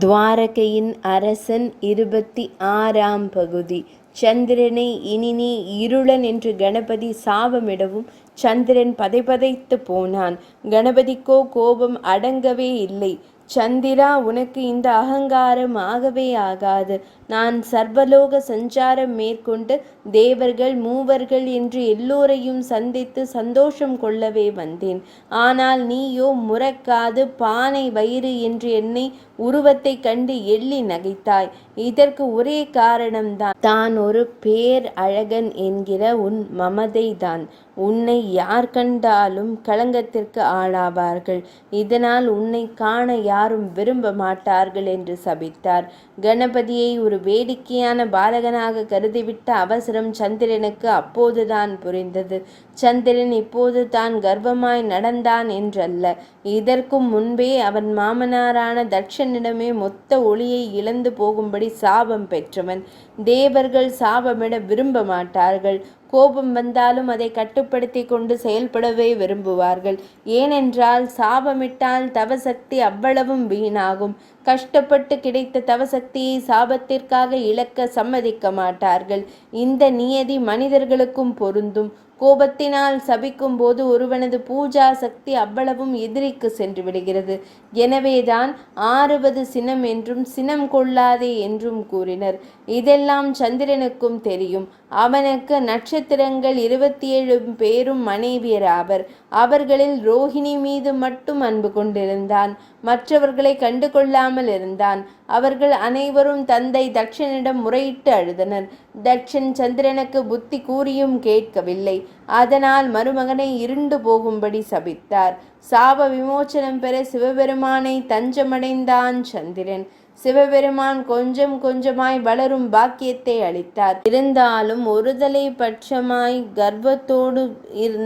துவாரகையின் அரசன் 26ஆம் பகுதி. சந்திரனை இனி நீ இருளன் என்று கணபதி சாபமிடவும் சந்திரன் பதைபதைத்து போனான். கணபதிக்கோ கோபம் அடங்கவே இல்லை. சந்திரா, உனக்கு இந்த அகங்காரம் ஆகவே ஆகாது. நான் சர்வலோக சஞ்சாரம் மேற்கொண்டு தேவர்கள் மூவர்கள் என்று எல்லோரையும் சந்தித்து சந்தோஷம் கொள்ளவே வந்தேன். ஆனால் நீயோ முறக்காது பானை வயிறு என்று என்னை உருவத்தை கண்டு எள்ளி நகைத்தாய். இதற்கு ஒரே காரணம்தான், தான் ஒரு பேர் அழகன் என்கிற உன் மமதைதான். உன்னை யார் கண்டாலும் களங்கத்திற்கு ஆளாவார்கள். இதனால் உன்னை காண யாரும் விரும்ப மாட்டார்கள் என்று சபித்தார். கணபதியை ஒரு வேடிக்கையான பாலகனாக கருதிவிட்ட அவசரம் சந்திரனுக்கு அப்போதுதான் புரிந்தது. சந்திரன் இப்போது தான் கர்வமாய் நடந்தான் என்றல்ல, இதற்கும் முன்பே அவன் மாமனாரான தட்சனிடமே மொத்த ஒளியை இழந்து போகும்படி சாபம் பெற்றவன். தேவர்கள் சாபமிட விரும்ப மாட்டார்கள். கோபம் வந்தாலும் அதை கட்டுப்படுத்தி கொண்டு செயல்படவே விரும்புவார்கள். ஏனென்றால் சாபமிட்டால் தவசக்தி அவ்வளவும் வீணாகும். கஷ்டப்பட்டு கிடைத்த தவசக்தியை சாபத்திற்காக இழக்க சம்மதிக்க மாட்டார்கள். இந்த நியதி மனிதர்களுக்கும் பொருந்தும். கோபத்தினால் சபிக்கும் போது ஒருவனது பூஜா சக்தி அவ்வளவும் எதிரிக்கு சென்று விடுகிறது. எனவேதான் ஆறுவது சினம் என்றும் சினம் கொள்ளாதே என்றும் கூறினர். இதெல்லாம் சந்திரனுக்கும் தெரியும். அவனுக்கு நட்சத்திரங்கள் 27 பேரும் மனைவியர் ஆவர். அவர்களில் ரோஹிணி மீது மட்டும் அன்பு கொண்டிருந்தான். மற்றவர்களை கண்டு கொள்ளாமல் இருந்தான். அவர்கள் அனைவரும் தந்தை தட்சனிடம் முறையிட்டு அழுதனர். தட்சன் சந்திரனுக்கு புத்தி கூறியும் கேட்கவில்லை. அதனால் மருமகனை இருண்டு போகும்படி சபித்தார். சாப விமோச்சனம் பெற சிவபெருமானை தஞ்சமடைந்தான் சந்திரன். சிவபெருமான் கொஞ்சம் கொஞ்சமாய் வளரும் பாக்கியத்தை அளித்தார். இருந்தாலும் ஒருதலை பட்சமாய் கர்வத்தோடு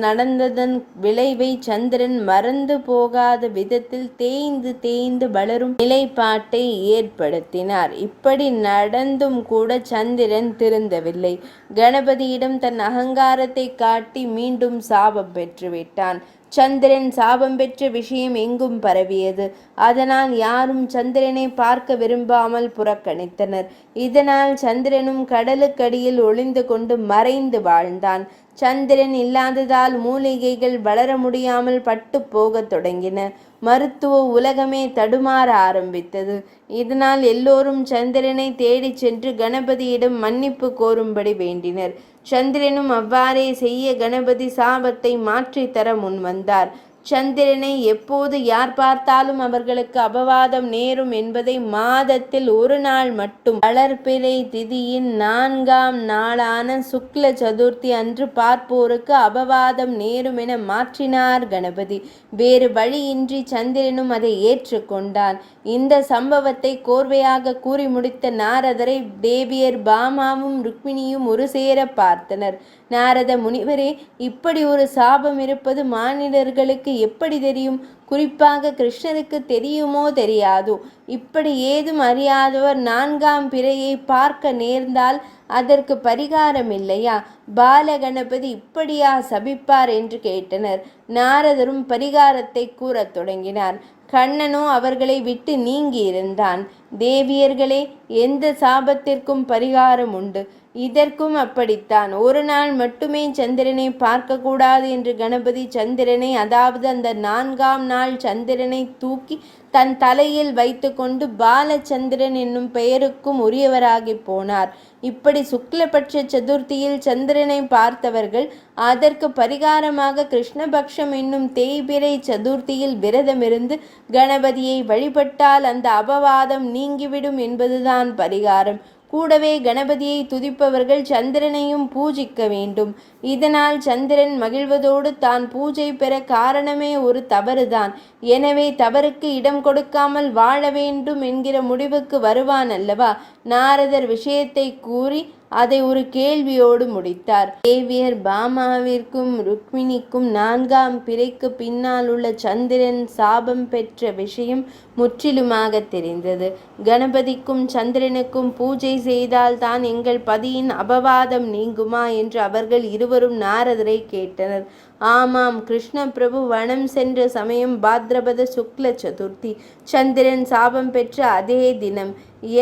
நடந்ததன் விளைவை சந்திரன் மறந்து போகாத விதத்தில் தேய்ந்து தேய்ந்து வளரும் நிலைப்பாட்டை ஏற்படுத்தினார். இப்படி நடந்தும் கூட சந்திரன் திருந்தவில்லை. கணபதியிடம் தன் அகங்காரத்தை காட்டி மீண்டும் சாபம் பெற்றுவிட்டான். சந்திரன் சாபம் பெற்ற விஷயம் எங்கும் பரவியது. அதனால் யாரும் சந்திரனை பார்க்க விரும்பாமல் புறக்கணித்தனர். இதனால் சந்திரனும் கடலுக்கடியில் ஒளிந்து கொண்டு மறைந்து வாழ்ந்தான். சந்திரன் இல்லாததால் மூலிகைகள் வளர முடியாமல் பட்டு போகத் தொடங்கின. மருத்துவ உலகமே தடுமாற ஆரம்பித்தது. இதனால் எல்லோரும் சந்திரனை தேடிச் சென்று கணபதியிடம் மன்னிப்பு கோரும்படி வேண்டினர். சந்திரனும் அவ்வாறே செய்ய கணபதி சாபத்தை மாற்றித்தர முன்வந்தார். சந்திரனை எப்போது யார் பார்த்தாலும் அவர்களுக்கு அபவாதம் நேரும் என்பதை மாதத்தில் ஒரு நாள் மட்டும் வளர்பிறை திதியின் 4ஆம் நாளான சுக்ல சதுர்த்தி அன்று பார்ப்போருக்கு அபவாதம் நேரும் என மாற்றினார் கணபதி. வேறு வழியின்றி சந்திரனும் அதை ஏற்றுக்கொண்டான். இந்த சம்பவத்தை கோர்வையாக கூறி முடித்த நாரதரை தேவியர் பாமாவும் ருக்மிணியும் ஒரு சேர பார்த்தனர். நாரத முனிவரே, இப்படி ஒரு சாபம் இருப்பது மானிடர்களுக்கு எப்படி தெரியும்? குறிப்பாக கிருஷ்ணருக்கு தெரியுமோ தெரியாதோ? இப்படி ஏதும் அறியாதவர் 4ஆம் பிறையை பார்க்க நேர்ந்தால் அதற்கு பரிகாரம் இல்லையா? பாலகணபதி இப்படியா சபிப்பார் என்று கேட்டனர். நாரதரும் பரிகாரத்தை கூறத் தொடங்கினார். கண்ணனோ அவர்களை விட்டு நீங்கி இருந்தான். தேவியர்களே, எந்த சாபத்திற்கும் பரிகாரம் உண்டு. இதற்கும் அப்படித்தான். ஒரு நாள் மட்டுமே சந்திரனை பார்க்கக்கூடாது என்று கணபதி சந்திரனை, அதாவது அந்த 4ஆம் நாள் சந்திரனை தூக்கி தன் தலையில் வைத்து கொண்டு பாலச்சந்திரன் என்னும் பெயருக்கும் உரியவராகி போனார். இப்படி சுக்லபட்ச சதுர்த்தியில் சந்திரனை பார்த்தவர்கள் அதற்கு பரிகாரமாக கிருஷ்ணபக்ஷம் என்னும் தேய்பிறை சதுர்த்தியில் விரதமிருந்து கணபதியை வழிபட்டால் அந்த அபவாதம் நீங்கிவிடும் என்பதுதான் பரிகாரம். கூடவே கணபதியை துதிப்பவர்கள் சந்திரனையும் பூஜிக்க வேண்டும். இதனால் சந்திரன் மகிழ்வதோடு தான் பூஜை பெற காரணமே ஒரு தவறுதான். எனவே தவறுக்கு இடம் கொடுக்காமல் வாழ வேண்டும் என்கிற முடிவுக்கு வருவான் அல்லவா? நாரதர் விஷயத்தை கூறி அதை ஒரு கேள்வியோடு முடித்தார். தேவியர் பாமாவிற்கும் ருக்மிணிக்கும் 4ஆம் பிறைக்கு பின்னால் உள்ள சந்திரன் சாபம் பெற்ற விஷயம் முற்றிலுமாக தெரிந்தது. கணபதிக்கும் சந்திரனுக்கும் பூஜை செய்தால் தான் எங்கள் பதியின் அபவாதம் நீங்குமா என்று அவர்கள் இருவரும் நாரதரை கேட்டனர். ஆமாம், கிருஷ்ண பிரபு வனம் சென்ற சமயம் பாத்ரபத சுக்ல சதுர்த்தி, சந்திரன் சாபம் பெற்ற அதே தினம்.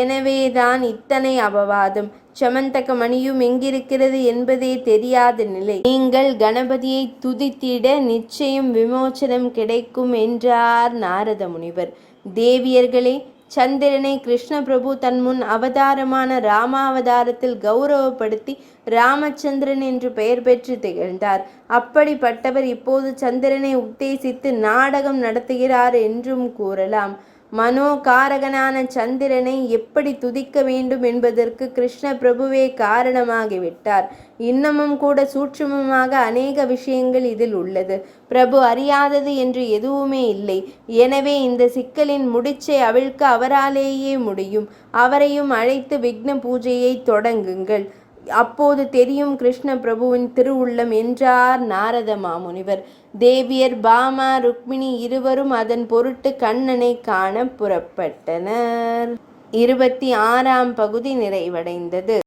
எனவேதான் இத்தனை அபவாதம். சமந்தக மணியும் எங்கிருக்கிறது என்பதே தெரியாத நிலை. நீங்கள் கணபதியை துதித்திட நிச்சயம் விமோசனம் கிடைக்கும் என்றார் நாரத முனிவர். தேவியர்களே, சந்திரனை கிருஷ்ண பிரபு தன் முன் அவதாரமான ராமாவதாரத்தில் கௌரவப்படுத்தி ராமச்சந்திரன் என்று பெயர் பெற்று திகழ்ந்தார். அப்படிப்பட்டவர் இப்போது சந்திரனை உத்தேசித்து நாடகம் நடத்துகிறார் என்றும் கூறலாம். மனோகாரகனான சந்திரனை எப்படி துதிக்க வேண்டும் என்பதற்கு கிருஷ்ண பிரபுவே காரணமாகிவிட்டார். இன்னமும் கூட சூட்சுமமாக அநேக விஷயங்கள் இதில் உள்ளது. பிரபு அறியாதது என்று எதுவுமே இல்லை. எனவே இந்த சிக்கலின் முடிச்சை அவிழ்க்க அவராலேயே முடியும். அவரையும் அழைத்து விக்ன பூஜையை தொடங்குங்கள். அப்போது தெரியும் கிருஷ்ண பிரபுவின் திருவுள்ளம் என்றார் நாரத மாமுனிவர். தேவியர் பாமா ருக்மிணி இருவரும் அதன் பொருட்டு கண்ணனை காண புறப்பட்டனர். 26ஆம் பகுதி நிறைவடைந்தது.